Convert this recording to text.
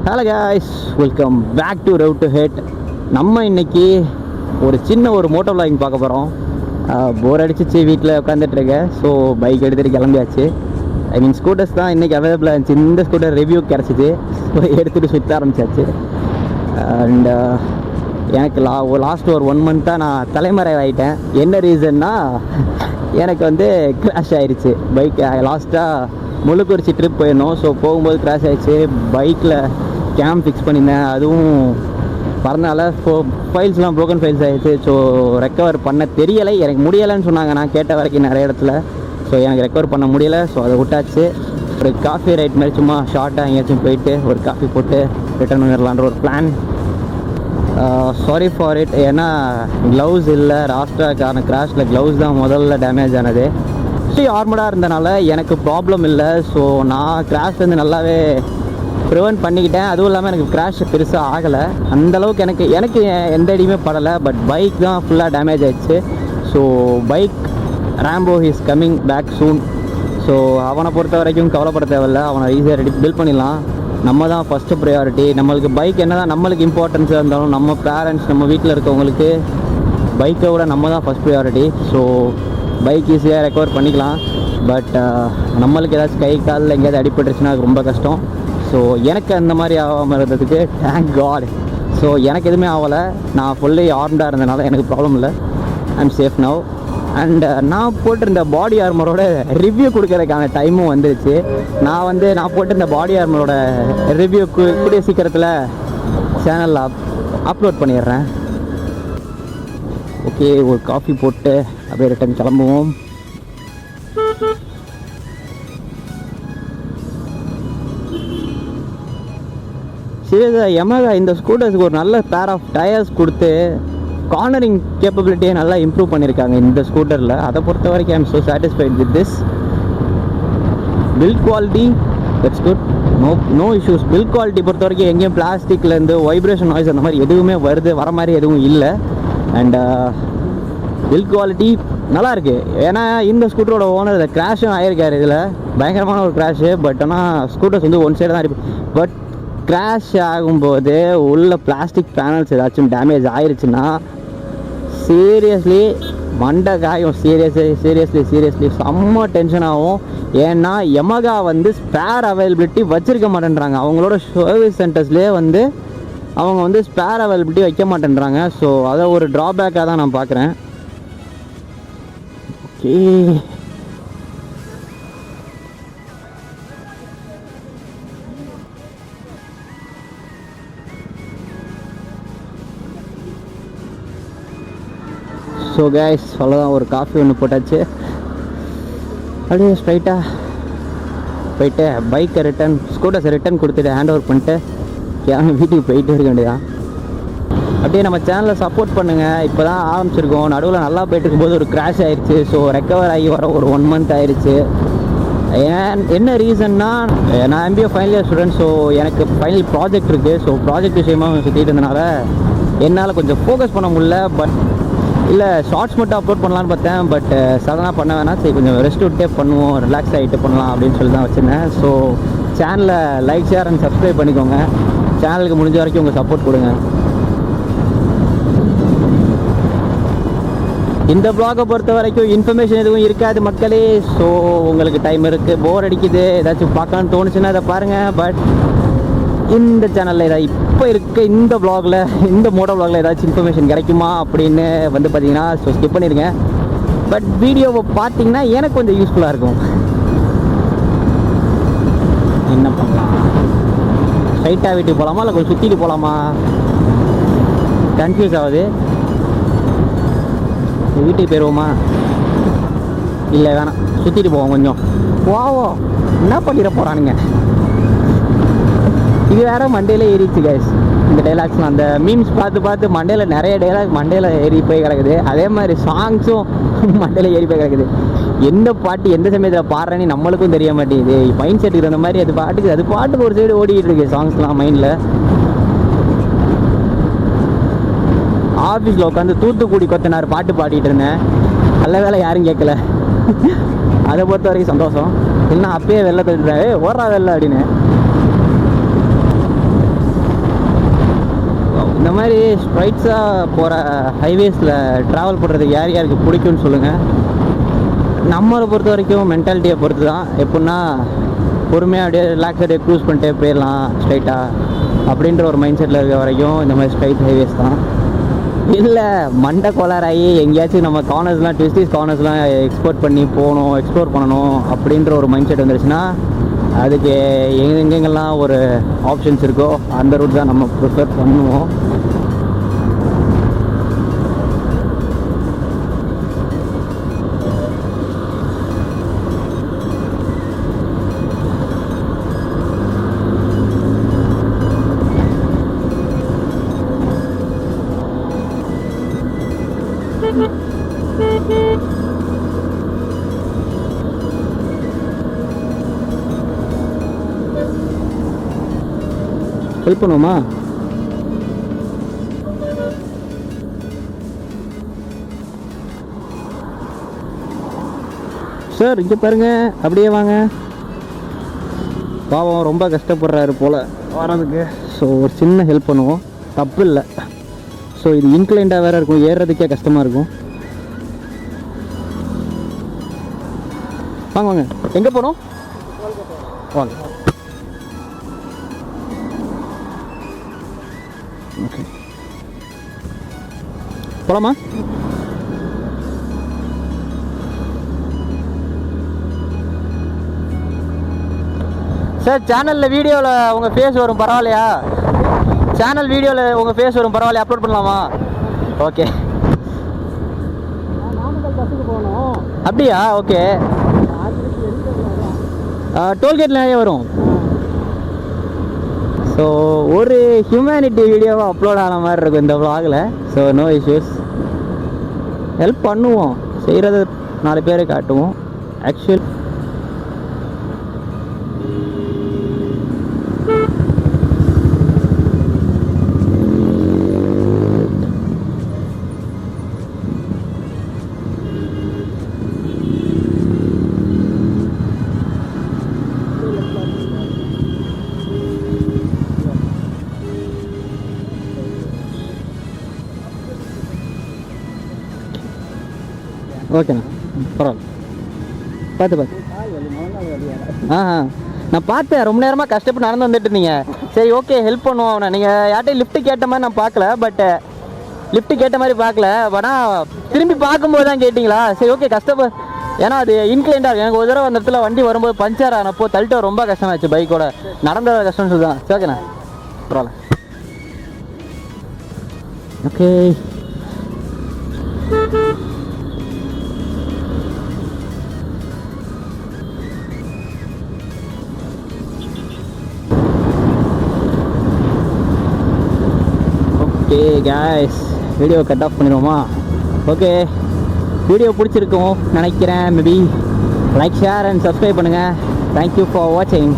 Hello guys, welcome back to route to head. நம்ம இன்னைக்கு ஒரு சின்ன மோட்டோ விளாகிங் பார்க்க போகிறோம். போர் அடிச்சிச்சு, வீட்டில் உட்காந்துட்ருக்கேன். ஸோ பைக் எடுத்துகிட்டு கிளம்பியாச்சு. ஐ மீன் ஸ்கூட்டர்ஸ் தான் இன்றைக்கி அவைலபிளாக இருந்துச்சு. இந்த ஸ்கூட்டர் ரிவ்யூ கிடச்சிச்சு. ஸோ எடுத்துகிட்டு சுற்ற ஆரம்பிச்சாச்சு. அண்ட் எனக்கு லாஸ்ட் ஒரு 1 மந்த்தாக நான் தலைமறை ஆகிட்டேன். என்ன ரீசன்னா, எனக்கு வந்து கிராஷ் ஆயிடுச்சு பைக். லாஸ்ட்டாக முழுக்குறிச்சி ட்ரிப் போயிருந்தோம். ஸோ போகும்போது கிராஷ் ஆகிடுச்சு. பைக்கில் கேம் ஃபிக்ஸ் பண்ணியிருந்தேன், அதுவும் பறந்தால ஃபைல்ஸ்லாம் ப்ரோக்கன் ஃபைல்ஸ் ஆகிடுச்சு. ஸோ ரெக்கவர் பண்ண தெரியலை, எனக்கு முடியலைன்னு சொன்னாங்க நான் கேட்ட வரைக்கும் நிறைய இடத்துல. ஸோ எனக்கு ரெக்கவர் பண்ண முடியலை. ஸோ அதை விட்டாச்சு. ஒரு காஃபி ரைட் மாதிரி சும்மா ஷார்ட்டாக எங்கேயாச்சும் போயிட்டு ஒரு காஃபி போட்டு ரிட்டர்ன் பண்ணிடலான்ற ஒரு பிளான். Sorry for it. ஏன்னா க்ளவுஸ் இல்லை, ராஸ்டாக்கான கிராஷில் க்ளவுஸ் தான் முதல்ல டேமேஜ் ஆனது. ஆர்மடாக இருந்தனால எனக்கு ப்ராப்ளம் இல்லை. ஸோ நான் கிராஷ்லேருந்து நல்லாவே ப்ரிவென்ட் பண்ணிக்கிட்டேன். அதுவும் இல்லாமல் எனக்கு கிராஷ் பெருசாக ஆகலை. அந்தளவுக்கு எனக்கு எந்த அடியுமே படலை. பட் பைக் தான் ஃபுல்லாக டேமேஜ் ஆகிடுச்சு. So bike Rambo is coming back soon. So அவனை பொறுத்த வரைக்கும் கவலைப்பட தேவையில்லை. அவனை ஈஸியாக பில்ட் பண்ணிடலாம். நம்ம தான் ஃபஸ்ட்டு ப்ரையாரிட்டி. நம்மளுக்கு பைக் என்ன தான் நம்மளுக்கு இம்பார்ட்டன்ஸாக இருந்தாலும், நம்ம பேரண்ட்ஸ் நம்ம வீட்டில் இருக்கவங்களுக்கு பைக்கை விட நம்ம தான் ஃபஸ்ட் ப்ரையாரிட்டி. ஸோ பைக் ஈஸியாக ரெக்கவர் பண்ணிக்கலாம். பட் நம்மளுக்கு ஏதாச்சும் கை காலில் எங்கேயாவது அடிபட்டுருச்சுன்னா அது ரொம்ப கஷ்டம். ஸோ எனக்கு அந்த மாதிரி ஆகாமல் இருந்ததுக்கு தேங்க் காட். ஸோ எனக்கு எதுவுமே ஆகலை. நான் ஃபுல்லி ஆர்ம்டாக இருந்தனால எனக்கு ப்ராப்ளம் இல்லை. I'm safe now. அண்ட் நான் போட்டிருந்த பாடி ஆர்மரோட ரிவ்யூ கொடுக்கறதுக்கான டைமும் வந்துருச்சு. நான் போட்டிருந்த பாடி ஆர்மரோட ரிவ்யூ கூடிய சீக்கிரத்தில் சேனலில் அப்லோட் பண்ணிடுறேன். ஓகே, ஒரு காஃபி போட்டு அப்படியே ரிட்டன் கிளம்புவோம். சீரியஸாக யமஹா இந்த ஸ்கூட்டர்ஸுக்கு ஒரு நல்ல பேர் ஆஃப் டயர்ஸ் கொடுத்து கார்னரிங் கேப்பபிலிட்டியை நல்லா இம்ப்ரூவ் பண்ணியிருக்காங்க இந்த ஸ்கூட்டரில். அதை பொறுத்த வரைக்கும் I am so satisfied with this. Build quality that's good. No issues. Build quality பொறுத்த வரைக்கும் எங்கேயும் பிளாஸ்டிக்லேருந்து வைப்ரேஷன் நாய்ஸ் அந்த மாதிரி எதுவுமே வர மாதிரி எதுவும் இல்லை. அண்ட் பில்ட் குவாலிட்டி நல்லாயிருக்கு. ஏன்னா இந்த ஸ்கூட்டரோட ஓனர் இதை கிராஷும் ஆகிருக்காரு. இதில் பயங்கரமான ஒரு கிராஷு. பட் ஆனால் ஸ்கூட்டர்ஸ் வந்து ஒன் சைடு தான் இருக்கு. பட் கிராஷ் ஆகும்போது உள்ள பிளாஸ்டிக் பேனல்ஸ் ஏதாச்சும் டேமேஜ் ஆயிடுச்சுன்னா சீரியஸ்லி மண்டை காயும். சீரியஸ்லி செம்ம டென்ஷன் ஆகும். ஏன்னா யமஹா வந்து ஸ்பேர் அவைலபிலிட்டி வச்சுருக்க மாட்டேன்றாங்க. அவங்களோட சர்வீஸ் சென்டர்ஸ்லேயே வந்து அவங்க வந்து ஸ்பேர் அவைலபிலிட்டி வைக்க மாட்டேன்றாங்க. ஸோ அதை ஒரு ட்ராபேக்காக தான் நான் பார்க்குறேன். ஓகே, ஸோ கைஸ் அவ்வளோதான். ஒரு காஃபி ஒன்று போட்டாச்சு. அப்படியே ஸ்ட்ரைட்டாக போயிட்டு பைக்கை ஸ்கூட்டர்ஸை ரிட்டன் கொடுத்துட்டு ஹேண்ட் ஓவர் பண்ணிட்டு வீட்டுக்கு போயிட்டே இருக்க வேண்டியதான். அப்படியே நம்ம சேனலை சப்போர்ட் பண்ணுங்கள். இப்போ தான் ஆரம்பிச்சிருக்கோம். நடுவில் நல்லா போயிட்டு இருக்கும்போது ஒரு கிராஷ் ஆயிடுச்சு. ஸோ ரெக்கவர் ஆகி வர ஒரு 1 மந்த் ஆயிடுச்சு. என்ன ரீசன்னா, நான் MBA final year student. So எனக்கு ஃபைனல் ப்ராஜெக்ட் இருக்குது. ஸோ ப்ராஜெக்ட் விஷயமாக சுற்றிட்டு இருந்தனால என்னால் கொஞ்சம் ஃபோக்கஸ் பண்ண முடியல. பட் இல்லை, ஷார்ட்ஸ் மட்டும் அப்லோட் பண்ணலான்னு பார்த்தேன். பட் சடனாக பண்ண வேணாம், சரி கொஞ்சம் ரெஸ்ட் விட்டே பண்ணுவோம், ரிலாக்ஸ் ஆகிட்டு பண்ணலாம் அப்படின்னு சொல்லி தான் வச்சுருந்தேன். ஸோ சேனலை லைக், ஷேர் அண்ட் சப்ஸ்கிரைப் பண்ணிக்கோங்க. சேனலுக்கு முடிஞ்ச வரைக்கும் உங்கள் சப்போர்ட் கொடுங்க. இந்த ப்ளாகை பொறுத்த வரைக்கும் இன்ஃபர்மேஷன் எதுவும் இருக்காது மக்களே. ஸோ உங்களுக்கு டைம் இருக்குது, போர் அடிக்குது, ஏதாச்சும் பார்க்கலான்னு தோணுச்சுன்னா அதை பாருங்கள். பட் இந்த சேனலில் ஏதாவது இப்போ இருக்க இந்த வ்ளாகில், இந்த மோட்டோ வ்ளாகில் ஏதாச்சும் இன்ஃபர்மேஷன் கிடைக்குமா அப்படின்னு வந்து பார்த்தீங்கன்னா ஸோ ஸ்கிப் பண்ணிடுங்க. பட் வீடியோவை பார்த்தீங்கன்னா எனக்கு கொஞ்சம் யூஸ்ஃபுல்லாக இருக்கும். என்ன பண்ணலாம், ஸ்ட்ரைட்டாக வீட்டுக்கு போகலாமா இல்லை கொஞ்சம் சுற்றிட்டு போகலாமா, கன்ஃபியூஸ் ஆகுது. வீட்டுக்கு போயிடுவோமா, இல்லை வேணாம் சுற்றிட்டு போவோம். கொஞ்சம் போவோம், என்ன பண்ணிட போகிறானுங்க. இது வேறு மண்டையில் ஏறிச்சு கைஸ். இந்த டைலாக்ஸ்லாம் அந்த மீம்ஸ் பார்த்து மண்டையில் நிறைய டைலாக் மண்டையில் ஏறி போய் கிடக்குது. அதே மாதிரி சாங்ஸும் மண்டையில் ஏறி போய் கிடக்குது. எந்த பாட்டு எந்த சமயத்தில் பாடுறேன்னு நம்மளுக்கும் தெரிய மாட்டேங்குது. மைண்ட் செட்டுக்கு அந்த மாதிரி அது பாட்டுக்கு ஒரு சைடு ஓடிக்கிட்டு இருக்கு சாங்ஸ்லாம் மைண்டில். ஆஃபீஸில் உட்காந்து தூத்துக்குடி கொத்தனார் பாட்டு பாடிட்டு இருந்தேன். நல்ல வேலை யாரும் கேட்கல. அதை பொறுத்த வரைக்கும் சந்தோஷம். இல்லைன்னா அப்பயே வெளில தள்ளிட்டாரு, ஓடுறா வெளில அப்படின்னு. மாதிரி ஸ்ட்ரைட்ஸாக போகிற ஹைவேஸில் ட்ராவல் பண்ணுறது யார் யாருக்கு பிடிக்கும்னு சொல்லுங்கள். நம்மளை பொறுத்த வரைக்கும் மென்டாலிட்டியை பொறுத்து தான். எப்படின்னா பொறுமையாக அப்படியே ரிலாக்ஸ் அப்படியே க்ரூஸ் பண்ணிட்டே போயிடலாம் ஸ்ட்ரைட்டாக அப்படின்ற ஒரு மைண்ட் செட்டில் இருக்க வரைக்கும் இந்த மாதிரி ஸ்ட்ரைட் ஹைவேஸ் தான். இல்லை மண்டை கோளாராகி எங்கேயாச்சும் நம்ம கார்னர்ஸ்லாம் ட்விஸ்டிஸ் கார்னர்ஸ்லாம் எக்ஸ்ப்ளோர் பண்ணணும் அப்படின்ற ஒரு மைண்ட் செட் வந்துருச்சுன்னா அதுக்கு எங்கெங்கெல்லாம் ஒரு ஆப்ஷன்ஸ் இருக்கோ அந்த ரூட் தான் நம்ம ப்ரிஃபர் பண்ணுவோம். ஹெல்ப் பண்ணுவோமா? சார் இங்கே பாருங்க, அப்படியே வாங்க. பாவம் ரொம்ப கஷ்டப்படுறாரு போல் வரதுக்கு. ஸோ ஒரு சின்ன ஹெல்ப் பண்ணுவோம், தப்பு இல்லை. ஸோ இது இன்க்ளைண்டாக வேறு இருக்கும், ஏறுறதுக்கே கஷ்டமாக இருக்கும். வாங்க வாங்க. எங்கே போகணும்? வாங்க. ஓகே போகலாமா? சார் சேனலில் வீடியோவில் உங்கள் ஃபேஸ் வரும், பரவாயில்லையா? சேனல் வீடியோவில் உங்கள் ஃபேஸ் வரும், பரவாயில்லையா? அப்லோட் பண்ணலாமா? ஓகே. அப்படியா? ஓகே. டோல்கேட்டில் நிறைய வரும். ஸோ ஒரு ஹியூமனிட்டி வீடியோவாக அப்லோட் ஆன மாதிரி இருக்கும் இந்த vlogல. ஸோ நோ இஷ்யூஸ், ஹெல்ப் பண்ணுவோம், செய்கிறத 4 பேரை காட்டுவோம். ஆக்சுவல் ஓகேண்ணா, பரவாயில்ல. பார்த்து நான் பார்த்தேன், ரொம்ப நேரமாக கஷ்டப்பட்டு நடந்து வந்துட்டு இருந்தீங்க. சரி ஓகே ஹெல்ப் பண்ணுவோம். அவனை நீங்கள் யார்கிட்டையும் லிஃப்ட்டு கேட்ட மாதிரி நான் பார்க்கல, லிஃப்ட்டு கேட்ட மாதிரி பார்க்கல. ஆனால் திரும்பி பார்க்கும்போது தான் கேட்டிங்களா? சரி ஓகே. ஏன்னா அது இன்க்ளைண்டாக இருக்கும். எனக்கு ஒரு தடவை அந்த இடத்துல வண்டி வரும்போது பஞ்சர் ஆனப்போ தள்ளிட்டு ரொம்ப கஷ்டமாச்சு, பைக்கோட நடந்த கஷ்டம்னு சொல்லுதான். சரி ஓகேண்ணா, பரவாயில்ல. Okay okay guys, video cut off பண்ணிடுவோமா? ஓகே, வீடியோ பிடிச்சிருக்கும் நினைக்கிறேன். Maybe like, share and subscribe பண்ணுங்கள். தேங்க்யூ ஃபார் வாட்சிங்.